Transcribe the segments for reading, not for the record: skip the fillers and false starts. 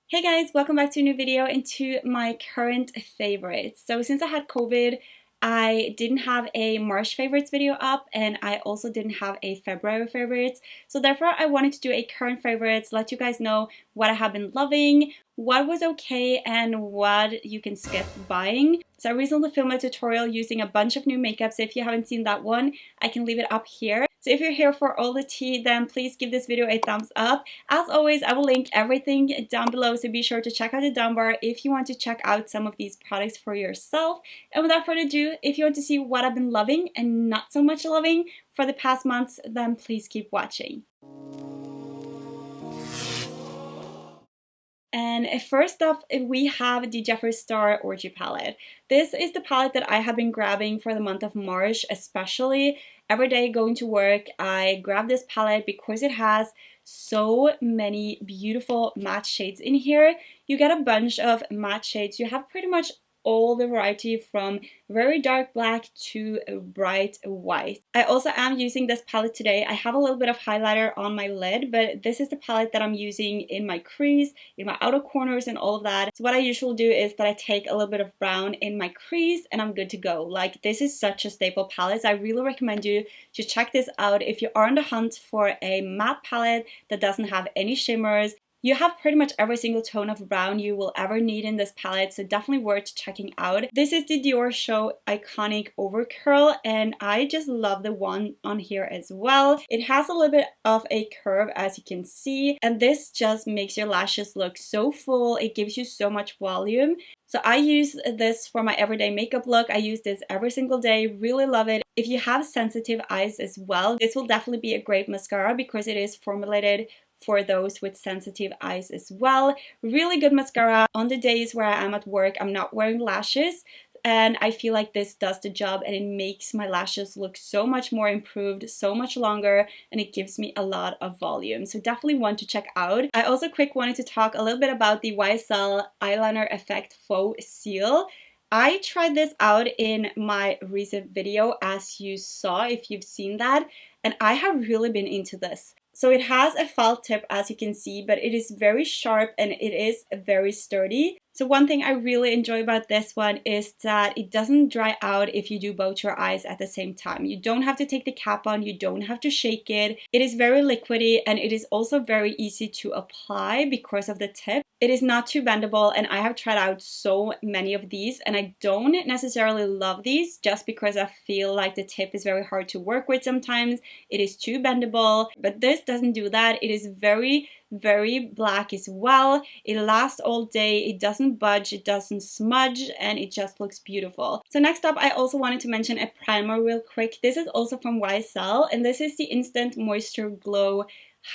Hey guys, welcome back to a new video and to my current favorites. So since I had COVID, I didn't have a March favorites video up and I also didn't have a February favorites. So therefore I wanted to do a current favorites, let you guys know what I have been loving, what was okay and what you can skip buying. So I recently filmed a tutorial using a bunch of new makeups. If you haven't seen that one, I can leave it up here. So if you're here for all the tea, then please give this video a thumbs up. As always, I will link everything down below, so be sure to check out the down bar if you want to check out some of these products for yourself. And without further ado, if you want to see what I've been loving and not so much loving for the past months, then please keep watching. And first up, we have the Jeffree Star Orgy palette. This is the palette that I have been grabbing for the month of March, especially. Every day going to work, I grab this palette because it has so many beautiful matte shades in here. You get a bunch of matte shades. You have pretty much all the variety from very dark black to bright white. I also am using this palette today. I have a little bit of highlighter on my lid, but this is the palette that I'm using in my crease, in my outer corners and all of that. So what I usually do is that I take a little bit of brown in my crease and I'm good to go. Like, this is such a staple palette. So I really recommend you to check this out if you are on the hunt for a matte palette that doesn't have any shimmers. You have pretty much every single tone of brown you will ever need in this palette, so definitely worth checking out. This is the Dior Show Iconic Overcurl, and I just love the one on here as well. It has a little bit of a curve, as you can see, and this just makes your lashes look so full. It gives you so much volume. So I use this for my everyday makeup look. I use this every single day, really love it. If you have sensitive eyes as well, this will definitely be a great mascara because it is formulated for those with sensitive eyes as well. Really good mascara. On the days where I am at work, I'm not wearing lashes, and I feel like this does the job and it makes my lashes look so much more improved, so much longer, and it gives me a lot of volume. So definitely one to check out. I also wanted to talk a little bit about the YSL Eyeliner Effect Faux Seal. I tried this out in my recent video, as you saw if you've seen that, and I have really been into this. So it has a felt tip, as you can see, but it is very sharp and it is very sturdy. So one thing I really enjoy about this one is that it doesn't dry out if you do both your eyes at the same time. You don't have to take the cap on, you don't have to shake it. It is very liquidy and it is also very easy to apply because of the tip. It is not too bendable, and I have tried out so many of these and I don't necessarily love these just because I feel like the tip is very hard to work with sometimes. It is too bendable, but this doesn't do that. It is very black as well. It lasts all day, it doesn't budge, it doesn't smudge, and it just looks beautiful. So next up, I also wanted to mention a primer real quick. This is also from YSL, and this is the Instant Moisture Glow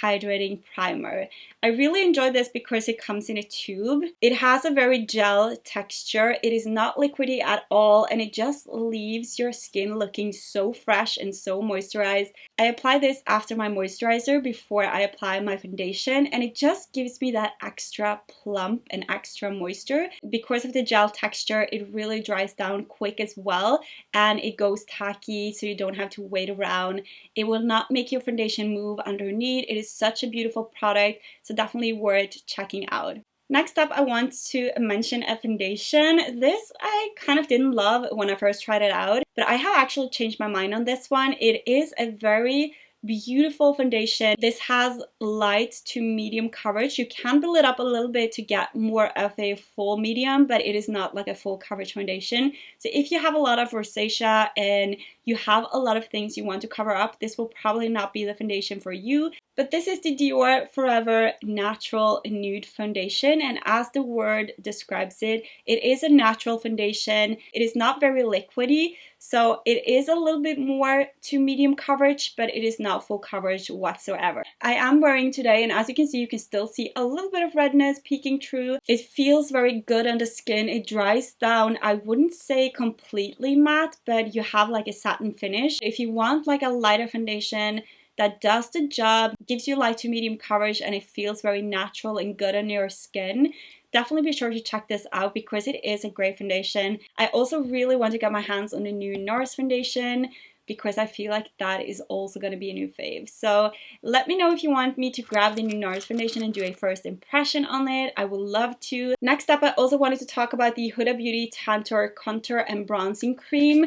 Hydrating Primer. I really enjoy this because it comes in a tube. It has a very gel texture. It is not liquidy at all, and it just leaves your skin looking so fresh and so moisturized. I apply this after my moisturizer before I apply my foundation, and it just gives me that extra plump and extra moisture. Because of the gel texture, it really dries down quick as well, and it goes tacky so you don't have to wait around. It will not make your foundation move underneath. It is such a beautiful product, so definitely worth checking out. Next up, I want to mention a foundation. This I kind of didn't love when I first tried it out, but I have actually changed my mind on this one. It is a very beautiful foundation. This has light to medium coverage. You can build it up a little bit to get more of a full medium, but it is not like a full coverage foundation. So if you have a lot of rosacea and you have a lot of things you want to cover up, this will probably not be the foundation for you. But this is the Dior Forever Natural Nude Foundation, and as the word describes it, it is a natural foundation. It is not very liquidy, so it is a little bit more to medium coverage, but it is not full coverage whatsoever. I am wearing today, and as you can see, you can still see a little bit of redness peeking through. It feels very good on the skin. It dries down. I wouldn't say completely matte, but you have like a satin finish. If you want like a lighter foundation that does the job, gives you light to medium coverage, and it feels very natural and good on your skin, definitely be sure to check this out because it is a great foundation. I also really want to get my hands on the new NARS foundation because I feel like that is also going to be a new fave. So let me know if you want me to grab the new NARS foundation and do a first impression on it. I would love to. Next up, I also wanted to talk about the Huda Beauty Tantor Contour and Bronzing Cream.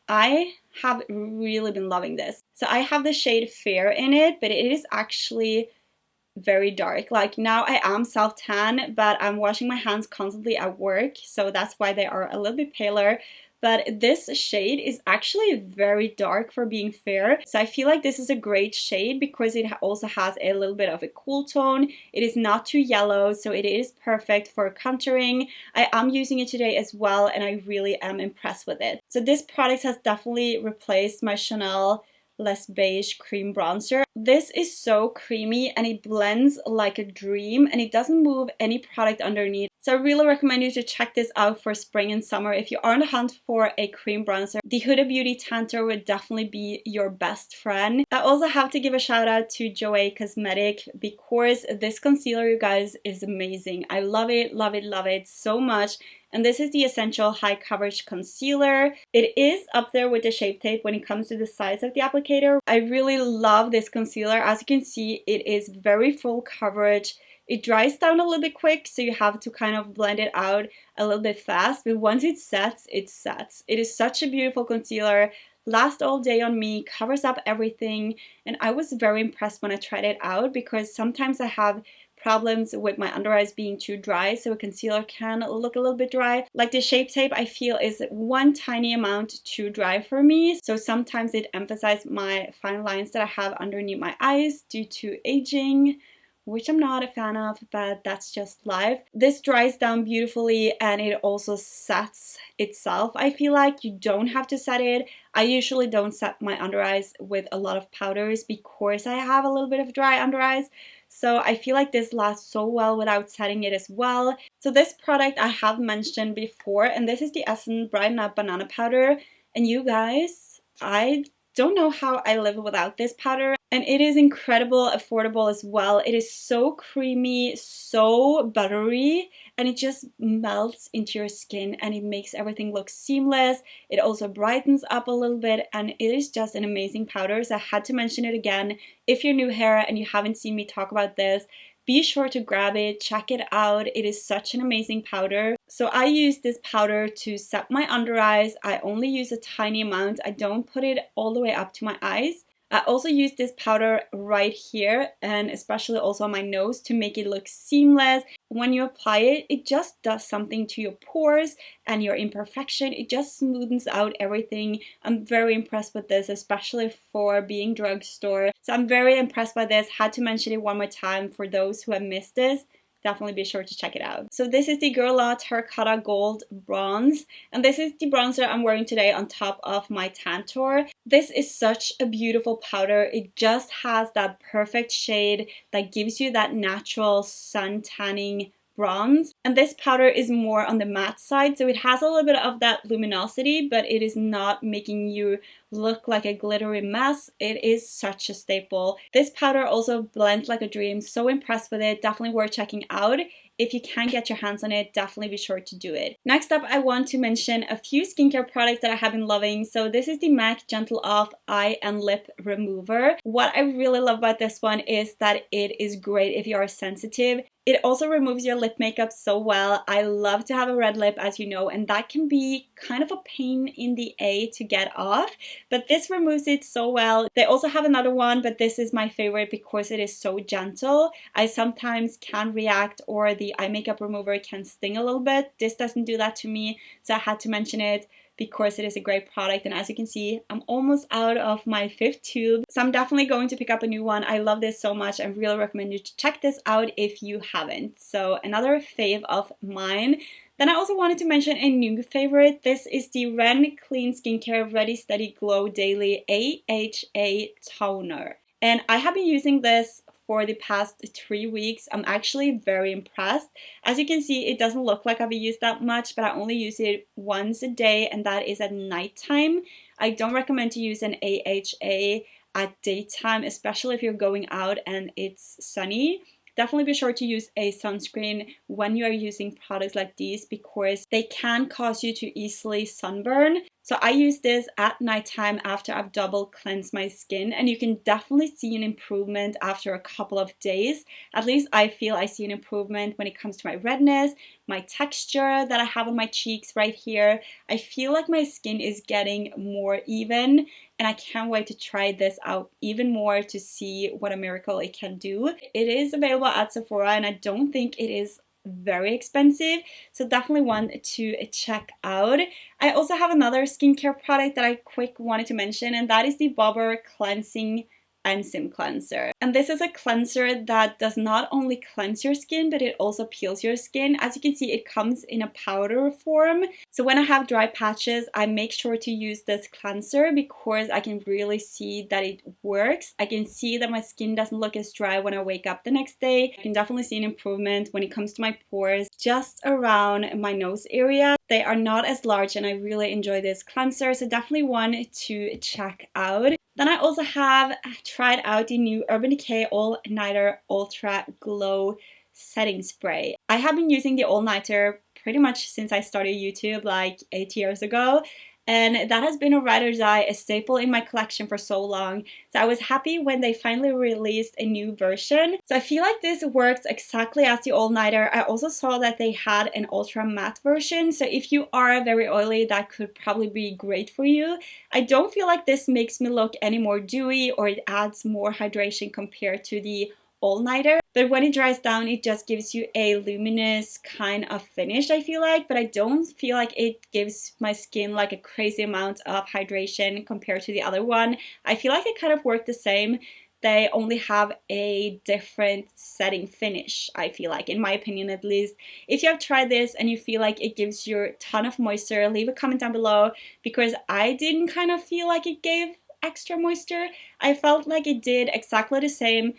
I have really been loving this. So I have the shade Fair in it, but it is actually very dark. Like now I am self tan, but I'm washing my hands constantly at work, so that's why they are a little bit paler. But this shade is actually very dark for being fair. So I feel like this is a great shade because it also has a little bit of a cool tone. It is not too yellow, so it is perfect for contouring. I am using it today as well, and I really am impressed with it. So this product has definitely replaced my Chanel Les Beige cream bronzer. This is so creamy and it blends like a dream, and it doesn't move any product underneath. So I really recommend you to check this out for spring and summer. If you are on the hunt for a cream bronzer, the Huda Beauty Tantor would definitely be your best friend. I also have to give a shout out to Joey Cosmetic because this concealer, you guys, is amazing. I love it, love it, love it so much. And this is the Essential High Coverage Concealer. It is up there with the Shape Tape when it comes to the size of the applicator. I really love this concealer. As you can see, it is very full coverage. It dries down a little bit quick, so you have to kind of blend it out a little bit fast. But once it sets, it sets. It is such a beautiful concealer. Lasts all day on me, covers up everything. And I was very impressed when I tried it out because sometimes I have problems with my under eyes being too dry, so a concealer can look a little bit dry. Like the Shape Tape, I feel is one tiny amount too dry for me, so sometimes it emphasizes my fine lines that I have underneath my eyes due to aging, which I'm not a fan of, but that's just life. This dries down beautifully and it also sets itself. I feel like you don't have to set it. I usually don't set my under eyes with a lot of powders because I have a little bit of dry under eyes. So I feel like this lasts so well without setting it as well. So this product I have mentioned before, and this is the Essen Brighten Up Banana Powder. And you guys, I don't know how I live without this powder. And it is incredible, affordable as well. It is so creamy, so buttery, and it just melts into your skin and it makes everything look seamless. It also brightens up a little bit, and it is just an amazing powder. So I had to mention it again. If you're new here and you haven't seen me talk about this, be sure to grab it, check it out. It is such an amazing powder. So I use this powder to set my under eyes. I only use a tiny amount. I don't put it all the way up to my eyes. I also use this powder right here and especially also on my nose to make it look seamless. When you apply it, it just does something to your pores and your imperfection. It just smoothens out everything. I'm very impressed with this, especially for being drugstore. So I'm very impressed by this. Had to mention it one more time for those who have missed this. Definitely be sure to check it out. So this is the Girla Terracotta Gold Bronze, and this is the bronzer I'm wearing today on top of my Tantor. This is such a beautiful powder. It just has that perfect shade that gives you that natural sun tanning bronze. And this powder is more on the matte side, so it has a little bit of that luminosity, but it is not making you look like a glittery mess. It is such a staple. This powder also blends like a dream. So impressed with it. Definitely worth checking out. If you can get your hands on it, definitely be sure to do it. Next up, I want to mention a few skincare products that I have been loving. So this is the MAC Gentle Off Eye and Lip Remover. What I really love about this one is that it is great if you are sensitive. It also removes your lip makeup so well. I love to have a red lip, as you know, and that can be kind of a pain in the A to get off, but this removes it so well. They also have another one, but this is my favorite because it is so gentle. I sometimes can react, or the eye makeup remover can sting a little bit. This doesn't do that to me, so I had to mention it because it is a great product. And as you can see, I'm almost out of my 5th tube, so I'm definitely going to pick up a new one. I love this so much. I really recommend you to check this out if you haven't. So another fave of mine. Then I also wanted to mention a new favorite. This is the Ren Clean Skincare Ready Steady Glow Daily AHA Toner. And I have been using this for the past 3 weeks. I'm actually very impressed. As you can see, it doesn't look like I've used that much, but I only use it once a day, and that is at nighttime. I don't recommend to use an AHA at daytime, especially if you're going out and it's sunny. Definitely be sure to use a sunscreen when you are using products like these because they can cause you to easily sunburn. So I use this at nighttime after I've double cleansed my skin, and you can definitely see an improvement after a couple of days. At least I feel I see an improvement when it comes to my redness, my texture that I have on my cheeks right here. I feel like my skin is getting more even, and I can't wait to try this out even more to see what a miracle it can do. It is available at Sephora, and I don't think it is very expensive, so definitely one to check out. I also have another skincare product that I quick wanted to mention, and that is the Bobber Cleansing Enzyme Cleanser. And this is a cleanser that does not only cleanse your skin, but it also peels your skin. As you can see, it comes in a powder form. So when I have dry patches, I make sure to use this cleanser because I can really see that it works. I can see that my skin doesn't look as dry when I wake up the next day. I can definitely see an improvement when it comes to my pores just around my nose area. They are not as large, and I really enjoy this cleanser, so definitely one to check out. Then I also have tried out the new Urban Decay All Nighter Ultra Glow Setting Spray. I have been using the All Nighter pretty much since I started YouTube like 8 years ago, and that has been a ride or die, a staple in my collection for so long. So I was happy when they finally released a new version. So I feel like this works exactly as the All Nighter. I also saw that they had an ultra matte version, so if you are very oily, that could probably be great for you. I don't feel like this makes me look any more dewy or it adds more hydration compared to the All Nighter, but when it dries down, it just gives you a luminous kind of finish, I feel like, but I don't feel like it gives my skin like a crazy amount of hydration compared to the other one. I feel like they kind of work the same. They only have a different setting finish, I feel like, in my opinion at least. If you have tried this and you feel like it gives you a ton of moisture, leave a comment down below, because I didn't kind of feel like it gave extra moisture. I felt like it did exactly the same.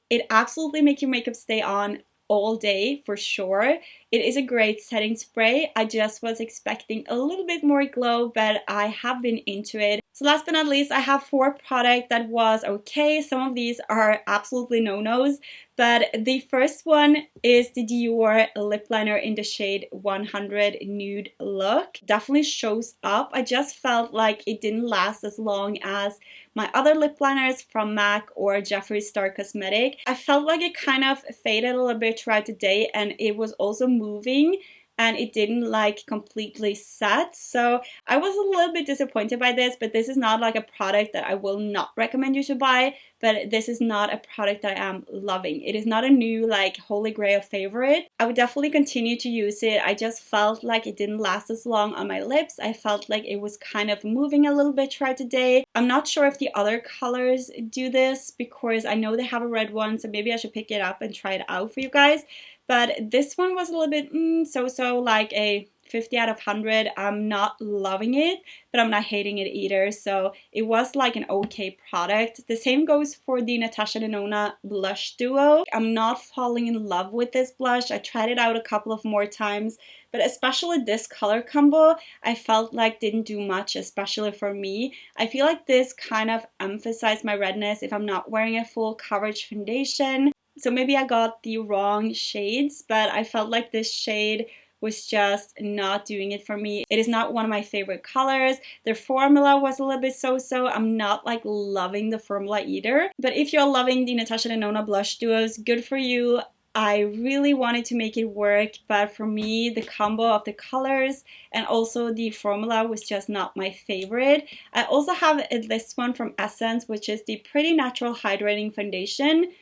It absolutely makes your makeup stay on all day for sure. It is a great setting spray. I just was expecting a little bit more glow, but I have been into it. So last but not least, I have 4 products that was okay. Some of these are absolutely no-nos, but the first one is the Dior lip liner in the shade 100 Nude Look. Definitely shows up. I just felt like it didn't last as long as my other lip liners from MAC or Jeffree Star Cosmetic. I felt like it kind of faded a little bit throughout the day, and it was also moving, and it didn't like completely set. So I was a little bit disappointed by this, but this is not like a product that I will not recommend you to buy, but this is not a product that I am loving. It is not a new like holy grail favorite. I would definitely continue to use it. I just felt like it didn't last as long on my lips. I felt like it was kind of moving a little bit throughout the day. I'm not sure if the other colors do this because I know they have a red one, so maybe I should pick it up and try it out for you guys. But this one was a little bit so-so, like a 50 out of 100. I'm not loving it, but I'm not hating it either. So it was like an okay product. The same goes for the Natasha Denona blush duo. I'm not falling in love with this blush. I tried it out a couple of more times, but especially this color combo, I felt like didn't do much, especially for me. I feel like this kind of emphasized my redness if I'm not wearing a full coverage foundation. So maybe I got the wrong shades, but I felt like this shade was just not doing it for me. It is not one of my favorite colors. Their formula was a little bit so-so. I'm not like loving the formula either. But if you're loving the Natasha Denona blush duos, good for you. I really wanted to make it work, but for me, the combo of the colors and also the formula was just not my favorite. I also have this one from Essen, which is the Pretty Natural Hydrating Foundation.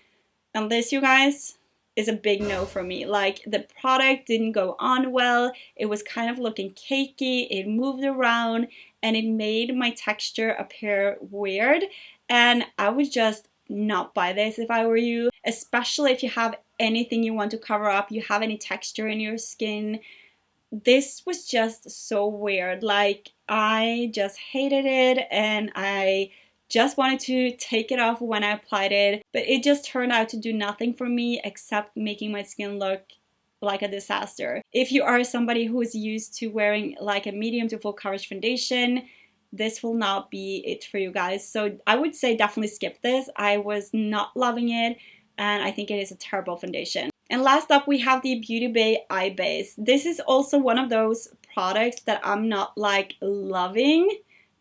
And this, you guys, is a big no for me. Like, the product didn't go on well. It was kind of looking cakey. It moved around and it made my texture appear weird. And I would just not buy this if I were you, especially if you have anything you want to cover up, you have any texture in your skin. This was just so weird. Like, I just hated it, and I just wanted to take it off when I applied it, but it just turned out to do nothing for me except making my skin look like a disaster. If you are somebody who is used to wearing like a medium to full coverage foundation, this will not be it for you guys. So I would say definitely skip this. I was not loving it, and I think it is a terrible foundation. And last up, we have the Beauty Bay Eye Base. This is also one of those products that I'm not like loving,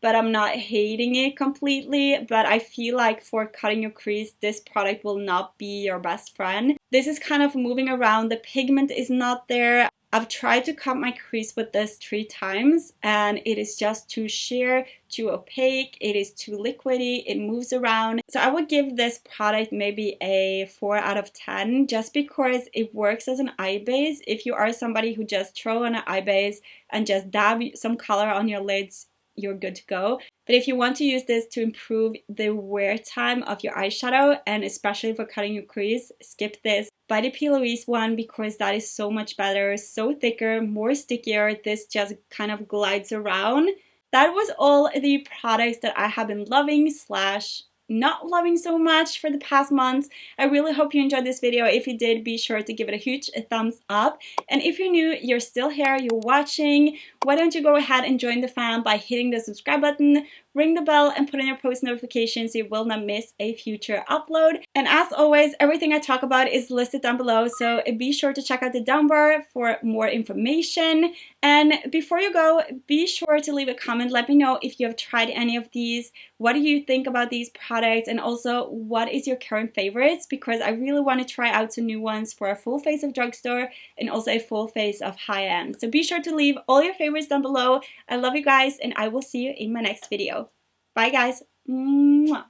but I'm not hating it completely. But I feel like for cutting your crease, this product will not be your best friend. This is kind of moving around, the pigment is not there. I've tried to cut my crease with this 3 times and it is just too sheer, too opaque, it is too liquidy, it moves around. So I would give this product maybe a 4 out of 10 just because it works as an eye base. If you are somebody who just throw on an eye base and just dab some color on your lids, you're good to go. But if you want to use this to improve the wear time of your eyeshadow, and especially for cutting your crease, skip this. Buy the P. Louise one because that is so much better, so thicker, more stickier. This just kind of glides around. That was all the products that I have been loving slash not loving so much for the past months. I really hope you enjoyed this video. If you did, be sure to give it a huge thumbs up. And if you're new, you're still here, you're watching, why don't you go ahead and join the fam by hitting the subscribe button, ring the bell, and put on your post notifications so you will not miss a future upload. And as always, everything I talk about is listed down below, so be sure to check out the down bar for more information. And before you go, be sure to leave a comment. Let me know if you have tried any of these. What do you think about these products? And also, what is your current favorites? Because I really want to try out some new ones for a full face of drugstore and also a full face of high-end. So be sure to leave all your favorites down below. I love you guys, and I will see you in my next video. Bye guys. Mwah.